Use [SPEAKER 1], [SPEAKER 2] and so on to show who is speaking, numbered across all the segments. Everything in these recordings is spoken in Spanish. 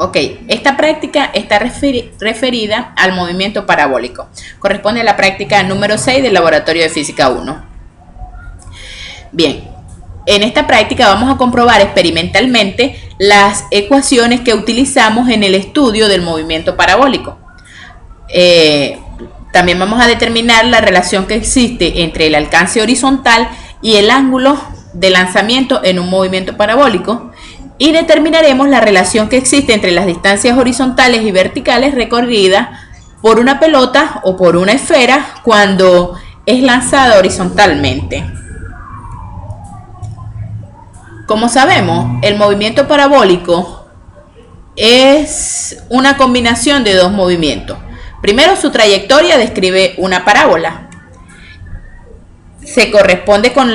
[SPEAKER 1] Ok, esta práctica está referida al movimiento parabólico. Corresponde a la práctica número 6 del Laboratorio de Física 1. Bien, en esta práctica vamos a comprobar experimentalmente las ecuaciones que utilizamos en el estudio del movimiento parabólico. También vamos a determinar la relación que existe entre el alcance horizontal y el ángulo de lanzamiento en un movimiento parabólico. Y determinaremos la relación que existe entre las distancias horizontales y verticales recorridas por una pelota o por una esfera cuando es lanzada horizontalmente. Como sabemos, el movimiento parabólico es una combinación de dos movimientos. Primero, su trayectoria describe una parábola. Se corresponde con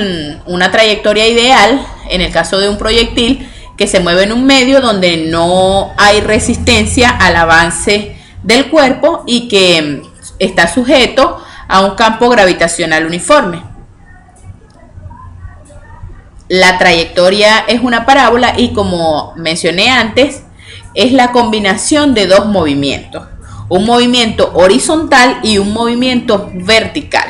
[SPEAKER 1] una trayectoria ideal, en el caso de un proyectil, que se mueve en un medio donde no hay resistencia al avance del cuerpo y que está sujeto a un campo gravitacional uniforme. La trayectoria es una parábola y, como mencioné antes, es la combinación de dos movimientos, un movimiento horizontal y un movimiento vertical.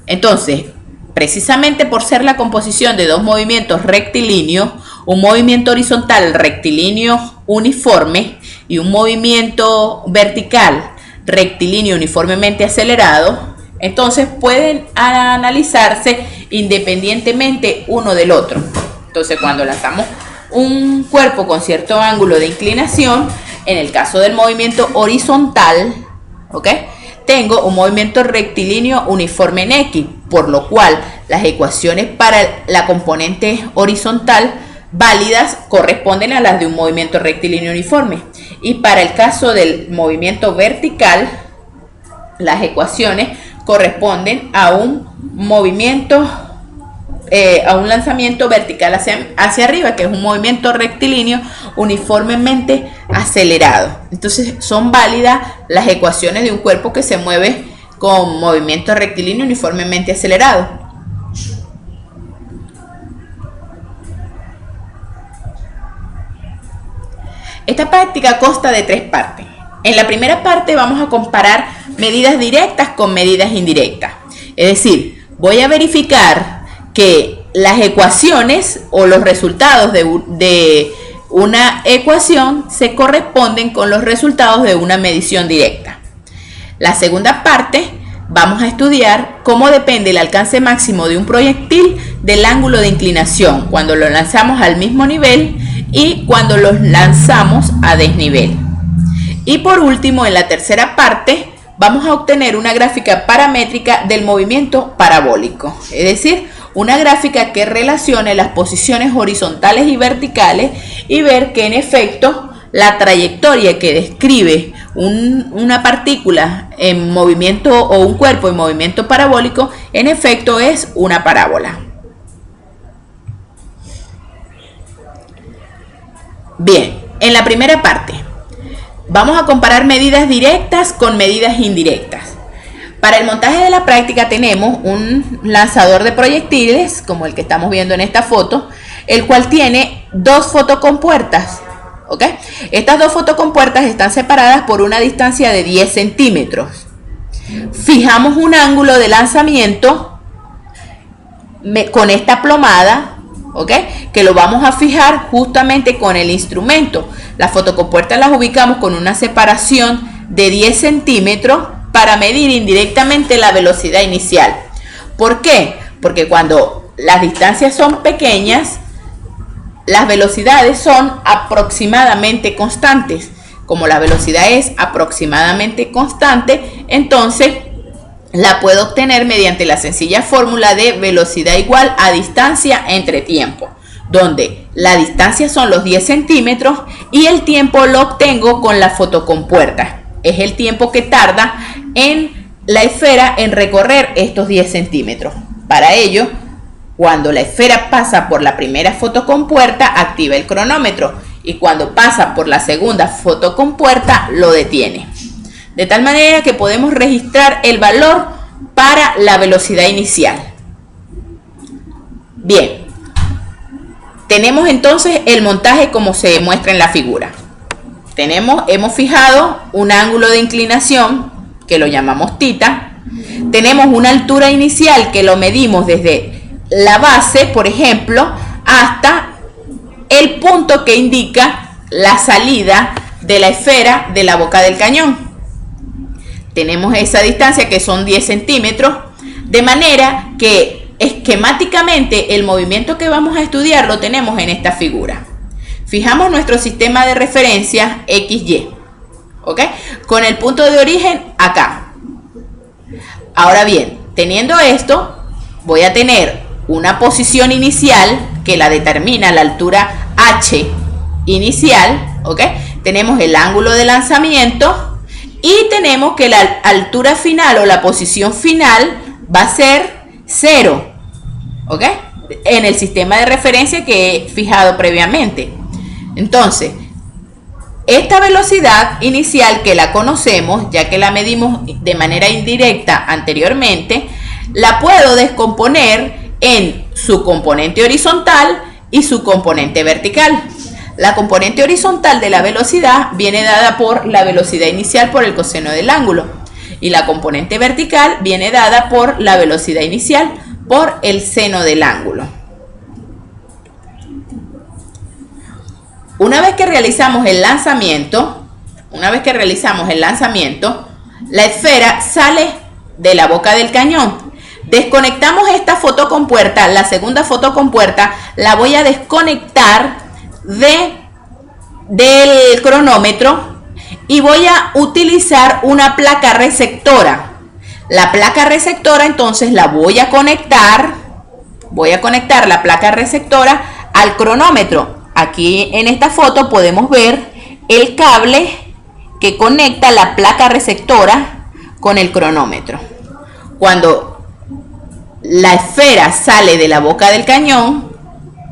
[SPEAKER 1] Entonces, precisamente por ser la composición de dos movimientos rectilíneos, un movimiento horizontal rectilíneo uniforme y un movimiento vertical rectilíneo uniformemente acelerado, entonces pueden analizarse independientemente uno del otro. Entonces, cuando lanzamos un cuerpo con cierto ángulo de inclinación, en el caso del movimiento horizontal, ¿ok?, tengo un movimiento rectilíneo uniforme en X, por lo cual las ecuaciones para la componente horizontal válidas corresponden a las de un movimiento rectilíneo uniforme. Y para el caso del movimiento vertical, las ecuaciones corresponden a un movimiento, a un lanzamiento vertical hacia arriba, que es un movimiento rectilíneo uniformemente acelerado. Entonces son válidas las ecuaciones de un cuerpo que se mueve con movimiento rectilíneo uniformemente acelerado. Esta práctica consta de tres partes. En la primera parte vamos a comparar medidas directas con medidas indirectas. Es decir, voy a verificar que las ecuaciones o los resultados de una ecuación se corresponden con los resultados de una medición directa. La segunda parte, vamos a estudiar cómo depende el alcance máximo de un proyectil del ángulo de inclinación cuando lo lanzamos al mismo nivel y cuando lo lanzamos a desnivel. Y por último, en la tercera parte, vamos a obtener una gráfica paramétrica del movimiento parabólico, es decir, una gráfica que relacione las posiciones horizontales y verticales y ver que en efecto la trayectoria que describe una partícula en movimiento o un cuerpo en movimiento parabólico en efecto es una parábola. Bien, en la primera parte vamos a comparar medidas directas con medidas indirectas. Para el montaje de la práctica tenemos un lanzador de proyectiles, como el que estamos viendo en esta foto, el cual tiene dos fotocompuertas, ¿ok? Estas dos fotocompuertas están separadas por una distancia de 10 centímetros. Fijamos un ángulo de lanzamiento con esta plomada, ¿ok?, que lo vamos a fijar justamente con el instrumento. Las fotocompuertas las ubicamos con una separación de 10 centímetros para medir indirectamente la velocidad inicial. ¿Por qué? Porque cuando las distancias son pequeñas, las velocidades son aproximadamente constantes. Como la velocidad es aproximadamente constante, entonces la puedo obtener mediante la sencilla fórmula de velocidad igual a distancia entre tiempo, donde la distancia son los 10 centímetros y el tiempo lo obtengo con la fotocompuerta. Es el tiempo que tarda en la esfera en recorrer estos 10 centímetros. Para ello, cuando la esfera pasa por la primera fotocompuerta, activa el cronómetro y cuando pasa por la segunda fotocompuerta, lo detiene. De tal manera que podemos registrar el valor para la velocidad inicial. Bien, tenemos entonces el montaje como se muestra en la figura. Hemos fijado un ángulo de inclinación que lo llamamos θ. Tenemos una altura inicial que lo medimos desde la base, por ejemplo, hasta el punto que indica la salida de la esfera de la boca del cañón. Tenemos esa distancia que son 10 centímetros, de manera que esquemáticamente el movimiento que vamos a estudiar lo tenemos en esta figura. Fijamos nuestro sistema de referencia XY, ¿ok? Con el punto de origen acá. Ahora bien, teniendo esto, voy a tener una posición inicial que la determina la altura H inicial, ¿ok? Tenemos el ángulo de lanzamiento y tenemos que la altura final o la posición final va a ser 0, ¿ok? En el sistema de referencia que he fijado previamente. Entonces, esta velocidad inicial que la conocemos, ya que la medimos de manera indirecta anteriormente, la puedo descomponer en su componente horizontal y su componente vertical. La componente horizontal de la velocidad viene dada por la velocidad inicial por el coseno del ángulo y la componente vertical viene dada por la velocidad inicial por el seno del ángulo. Una vez que realizamos el lanzamiento, la esfera sale de la boca del cañón. Desconectamos esta fotocompuerta, la segunda fotocompuerta la voy a desconectar del cronómetro y voy a utilizar una placa receptora. La placa receptora entonces la voy a conectar la placa receptora al cronómetro. Aquí en esta foto podemos ver el cable que conecta la placa receptora con el cronómetro. Cuando la esfera sale de la boca del cañón,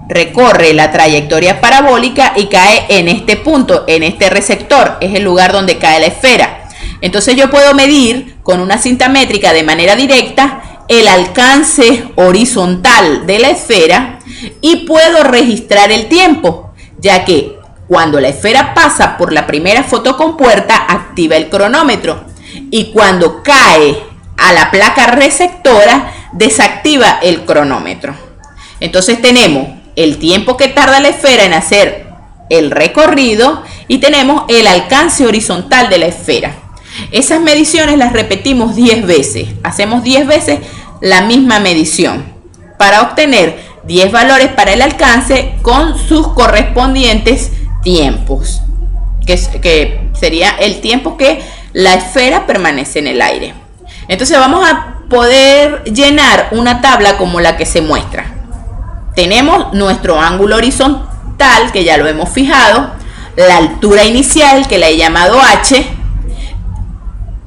[SPEAKER 1] recorre la trayectoria parabólica y cae en este punto, en este receptor, es el lugar donde cae la esfera. Entonces yo puedo medir con una cinta métrica de manera directa el alcance horizontal de la esfera y puedo registrar el tiempo, ya que cuando la esfera pasa por la primera fotocompuerta activa el cronómetro y cuando cae a la placa receptora desactiva el cronómetro. Entonces tenemos el tiempo que tarda la esfera en hacer el recorrido y tenemos el alcance horizontal de la esfera. Esas mediciones las repetimos 10 veces. Hacemos 10 veces la misma medición para obtener 10 valores para el alcance con sus correspondientes tiempos, que sería el tiempo que la esfera permanece en el aire. Entonces vamos a poder llenar una tabla como la que se muestra. Tenemos nuestro ángulo horizontal, que ya lo hemos fijado, la altura inicial, que la he llamado H,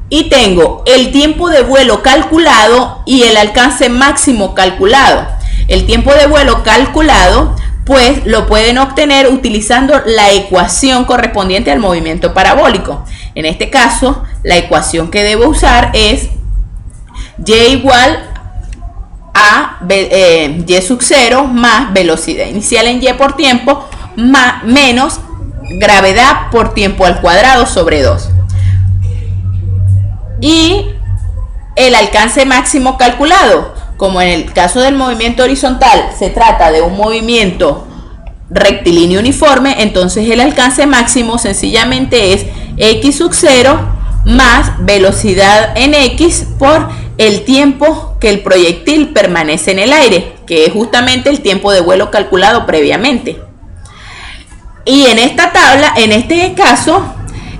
[SPEAKER 1] y tengo el tiempo de vuelo calculado y el alcance máximo calculado. El tiempo de vuelo calculado, pues lo pueden obtener utilizando la ecuación correspondiente al movimiento parabólico. En este caso, la ecuación que debo usar es y igual a y sub 0 más velocidad inicial en y por tiempo menos gravedad por tiempo al cuadrado sobre 2. Y el alcance máximo calculado, como en el caso del movimiento horizontal se trata de un movimiento rectilíneo uniforme, entonces el alcance máximo sencillamente es x sub 0 más velocidad en x por el tiempo que el proyectil permanece en el aire, que es justamente el tiempo de vuelo calculado previamente. Y en esta tabla, en este caso,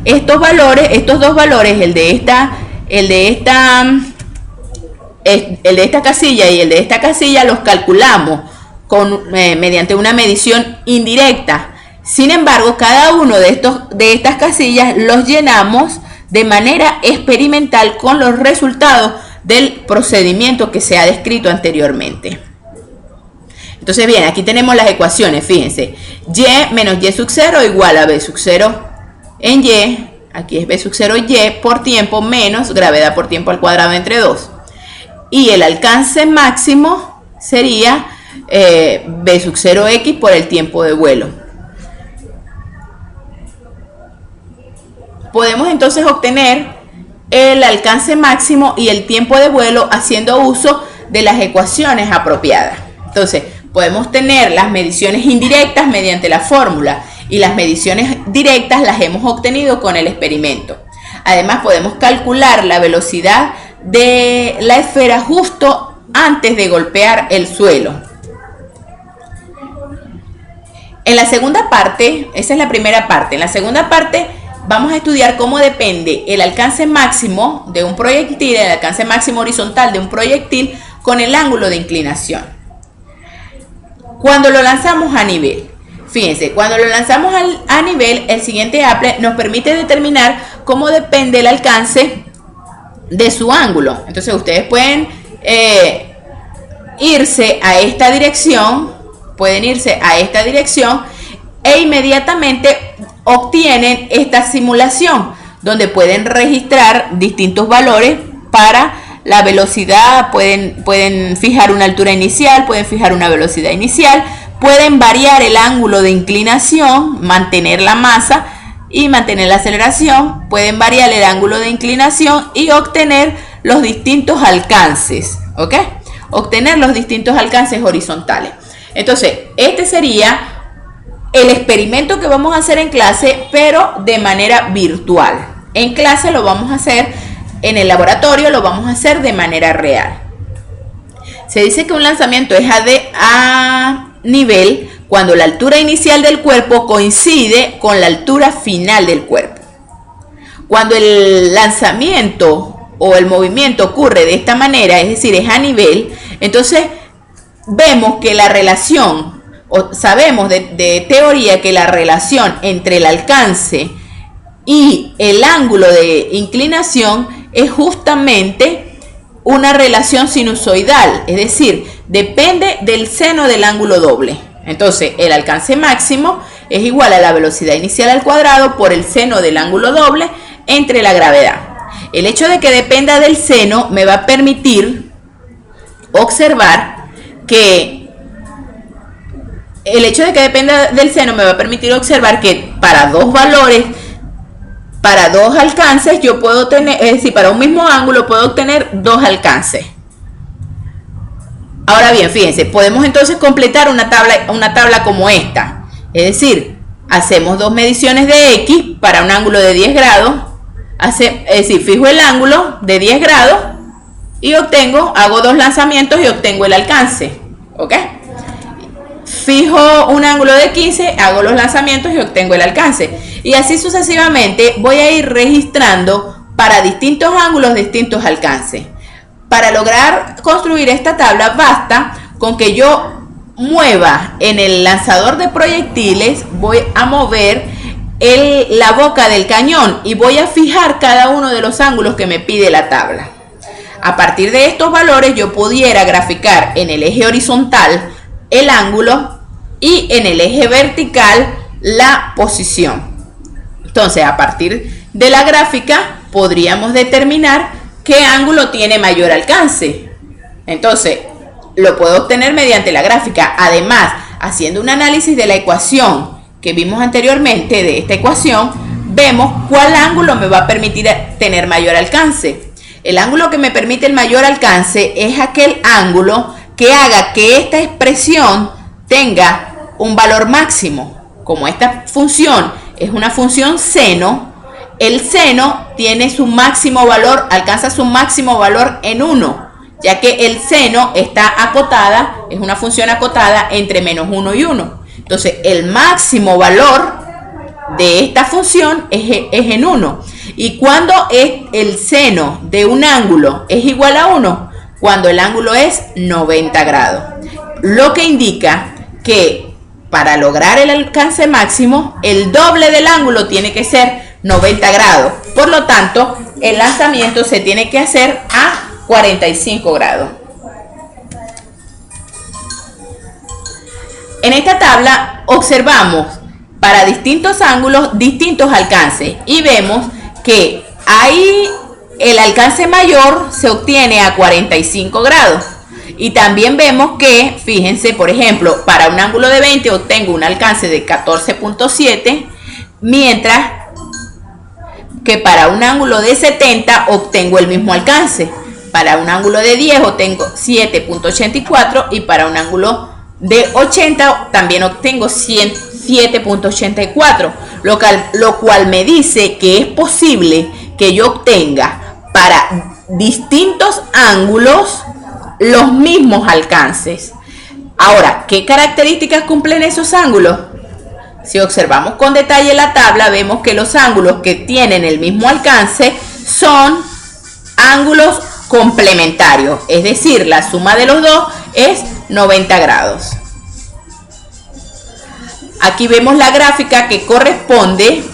[SPEAKER 1] estos dos valores, el de esta casilla y el de esta casilla, los calculamos mediante una medición indirecta. Sin embargo, cada uno de estas casillas los llenamos de manera experimental con los resultados del procedimiento que se ha descrito anteriormente. Entonces, bien, aquí tenemos las ecuaciones, fíjense. Y menos y sub 0 igual a b sub 0 en y, aquí es b sub 0 y por tiempo menos gravedad por tiempo al cuadrado entre 2. Y el alcance máximo sería B sub 0x por el tiempo de vuelo. Podemos entonces obtener el alcance máximo y el tiempo de vuelo haciendo uso de las ecuaciones apropiadas. Entonces, podemos tener las mediciones indirectas mediante la fórmula y las mediciones directas las hemos obtenido con el experimento. Además, podemos calcular la velocidad de la esfera justo antes de golpear el suelo. En la segunda parte, esa es la primera parte, en la segunda parte vamos a estudiar cómo depende el alcance máximo de un proyectil, el alcance máximo horizontal de un proyectil con el ángulo de inclinación. Cuando lo lanzamos a nivel, fíjense, cuando lo lanzamos a nivel, el siguiente apple nos permite determinar cómo depende el alcance de su ángulo. Entonces ustedes pueden irse a esta dirección, e inmediatamente obtienen esta simulación donde pueden registrar distintos valores para la velocidad, pueden fijar una altura inicial, pueden fijar una velocidad inicial, pueden variar el ángulo de inclinación, mantener la masa y mantener la aceleración, pueden variar el ángulo de inclinación y obtener los distintos alcances, ¿ok? Obtener los distintos alcances horizontales. Entonces, este sería el experimento que vamos a hacer en clase, pero de manera virtual. En clase lo vamos a hacer, en el laboratorio lo vamos a hacer de manera real. Se dice que un lanzamiento es a nivel cuando la altura inicial del cuerpo coincide con la altura final del cuerpo. Cuando el lanzamiento o el movimiento ocurre de esta manera, es decir, es a nivel, entonces vemos que la relación, o sabemos de teoría que la relación entre el alcance y el ángulo de inclinación es justamente una relación sinusoidal, es decir, depende del seno del ángulo doble. Entonces, el alcance máximo es igual a la velocidad inicial al cuadrado por el seno del ángulo doble entre la gravedad. El hecho de que dependa del seno me va a permitir observar que para dos valores, para dos alcances, yo puedo tener, es decir, para un mismo ángulo puedo obtener dos alcances. Ahora bien, fíjense, podemos entonces completar una tabla como esta. Es decir, hacemos dos mediciones de X para un ángulo de 10 grados, es decir, fijo el ángulo de 10 grados y hago dos lanzamientos y obtengo el alcance, ¿ok? Fijo un ángulo de 15, hago los lanzamientos y obtengo el alcance. Y así sucesivamente voy a ir registrando para distintos ángulos, distintos alcances. Para lograr construir esta tabla basta con que yo mueva en el lanzador de proyectiles, voy a mover la boca del cañón y voy a fijar cada uno de los ángulos que me pide la tabla. A partir de estos valores yo pudiera graficar en el eje horizontal el ángulo y en el eje vertical la posición. Entonces, a partir de la gráfica podríamos determinar qué ángulo tiene mayor alcance. Entonces, lo puedo obtener mediante la gráfica. Además, haciendo un análisis de la ecuación que vimos anteriormente, de esta ecuación, vemos cuál ángulo me va a permitir tener mayor alcance. El ángulo que me permite el mayor alcance es aquel ángulo que haga que esta expresión tenga un valor máximo. Como esta función es una función seno, el seno tiene su máximo valor, alcanza su máximo valor en 1, ya que el seno está acotada, es una función acotada entre menos 1 y 1. Entonces, el máximo valor de esta función es en 1. ¿Y cuando el seno de un ángulo es igual a 1? Cuando el ángulo es 90 grados. Lo que indica que para lograr el alcance máximo, el doble del ángulo tiene que ser 90 grados. Por lo tanto, el lanzamiento se tiene que hacer a 45 grados. En esta tabla observamos para distintos ángulos, distintos alcances. Y vemos que ahí el alcance mayor se obtiene a 45 grados Y también vemos que, fíjense, por ejemplo, para un ángulo de 20 obtengo un alcance de 14.7, mientras que para un ángulo de 70 obtengo el mismo alcance. Para un ángulo de 10 obtengo 7.84 y para un ángulo de 80 también obtengo 7.84, lo cual me dice que es posible que yo obtenga para distintos ángulos los mismos alcances. Ahora, ¿qué características cumplen esos ángulos? Si observamos con detalle la tabla, vemos que los ángulos que tienen el mismo alcance son ángulos complementarios, es decir, la suma de los dos es 90 grados. Aquí vemos la gráfica que corresponde,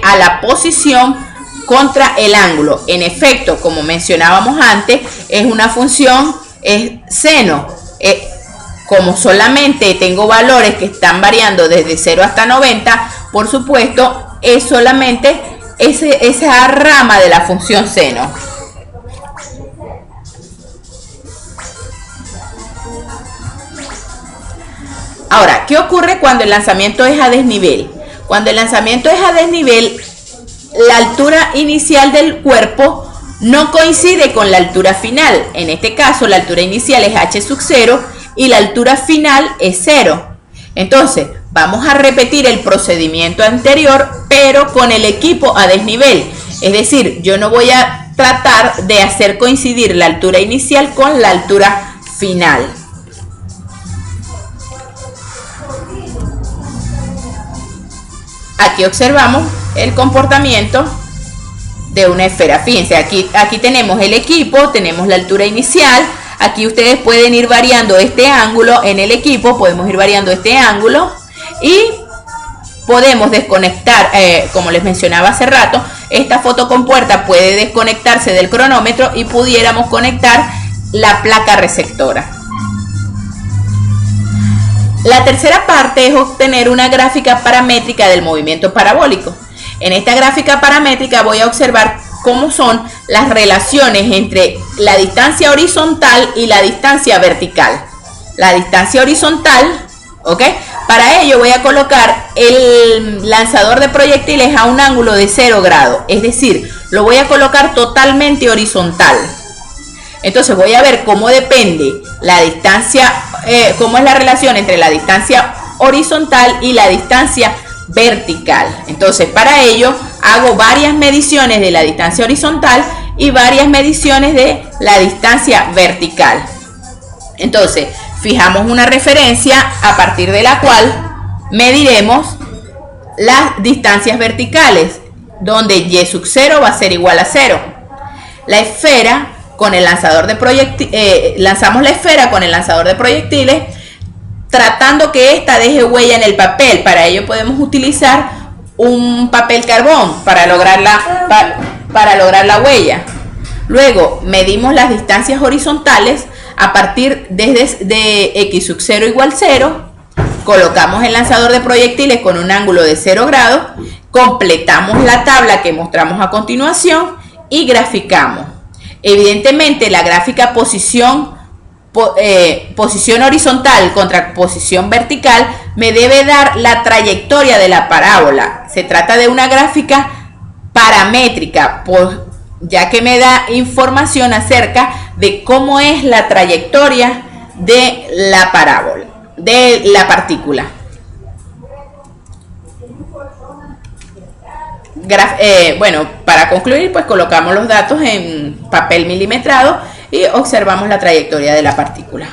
[SPEAKER 1] a la posición contra el ángulo. En efecto, como mencionábamos antes, es una función seno. Como solamente tengo valores que están variando desde 0 hasta 90, por supuesto, es solamente esa rama de la función seno. Ahora, ¿qué ocurre cuando el lanzamiento es a desnivel? Cuando el lanzamiento es a desnivel, la altura inicial del cuerpo no coincide con la altura final. En este caso, la altura inicial es h sub 0 y la altura final es 0. Entonces, vamos a repetir el procedimiento anterior, pero con el equipo a desnivel. Es decir, yo no voy a tratar de hacer coincidir la altura inicial con la altura final. Aquí observamos el comportamiento de una esfera. Fíjense, aquí tenemos el equipo, tenemos la altura inicial. Aquí ustedes pueden ir variando este ángulo en el equipo, podemos ir variando este ángulo y podemos desconectar, como les mencionaba hace rato, esta fotocompuerta puede desconectarse del cronómetro y pudiéramos conectar la placa receptora. La tercera parte es obtener una gráfica paramétrica del movimiento parabólico. En esta gráfica paramétrica voy a observar cómo son las relaciones entre la distancia horizontal y la distancia vertical. La distancia horizontal, ¿ok? Para ello voy a colocar el lanzador de proyectiles a un ángulo de 0 grados, es decir, lo voy a colocar totalmente horizontal. Entonces voy a ver cómo depende la distancia, cómo es la relación entre la distancia horizontal y la distancia vertical. Entonces, para ello hago varias mediciones de la distancia horizontal y varias mediciones de la distancia vertical. Entonces, fijamos una referencia a partir de la cual mediremos las distancias verticales, donde y sub 0 va a ser igual a 0. La esfera con el lanzador de proyectiles, lanzamos la esfera con el lanzador de proyectiles, tratando que ésta deje huella en el papel. Para ello podemos utilizar un papel carbón para lograr la huella. Luego medimos las distancias horizontales a partir de x sub 0 igual 0. Colocamos el lanzador de proyectiles con un ángulo de 0 grados. Completamos la tabla que mostramos a continuación y graficamos. Evidentemente la gráfica posición horizontal contra posición vertical me debe dar la trayectoria de la parábola. Se trata de una gráfica paramétrica, ya que me da información acerca de cómo es la trayectoria de la parábola, de la partícula. Bueno, para concluir, pues colocamos los datos en papel milimetrado y observamos la trayectoria de la partícula.